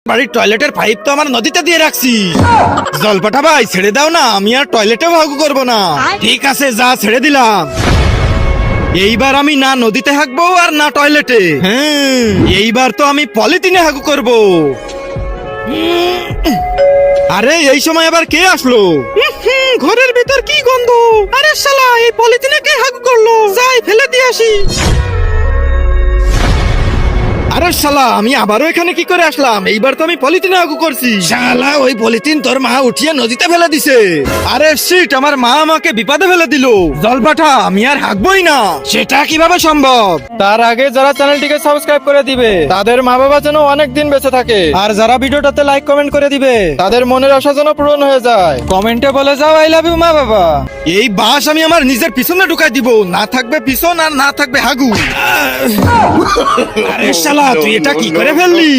বাড়ির টয়লেটের পাইপ তো আমার নদীতে দিয়ে রাখছি। জলপাটা ভাই ছেড়ে দাও না, আমি আর টয়লেটেও হাগু করবো না। ঠিক আছে, যা ছেড়ে দিলাম। এইবার আমি না নদীতে হাগবো আর না টয়লেটে। হ্যাঁ, এইবার তো আমি পলিথিনে হাগু করবো। আরে এই সময় আবার কে আসলো? ঘরের ভিতর কি গন্ধ! আরে শালা, এই পলিথিনে কে হাগু করলো? যাই ফেলে দিয়ে আসি। আরে শালা, আমি আবারও এখানে কি করে আসলাম? এইবার তো আমি পলিথিনে হাগু করছি। শালা, ওই পলিথিন তোর মা উঠিয়ে নদীতে ফেলে দিছে। আরে শিট, আমার মা আমাকে বিপদে ফেলে দিল। জলপাঠা, আমি আর হাগবই না। সেটা কিভাবে সম্ভব? তার আগে যারা চ্যানেলটিকে সাবস্ক্রাইব করে দিবে তাদের মা বাবা যেন অনেক দিন বেঁচে থাকে, আর যারা ভিডিওটাতে লাইক কমেন্ট করে দিবে তাদের মনের আশা যেন পূরণ হয়ে যায়। কমেন্টে বলে যাও আই লাভ ইউ মা বাবা। এই বাঁশ আমি আমার নিজের পিছনে ঢুকাই দিব। না থাকবে পিছন আর না থাকবে হাগু। আরে শালা, তুই এটা কি করে ফেললি?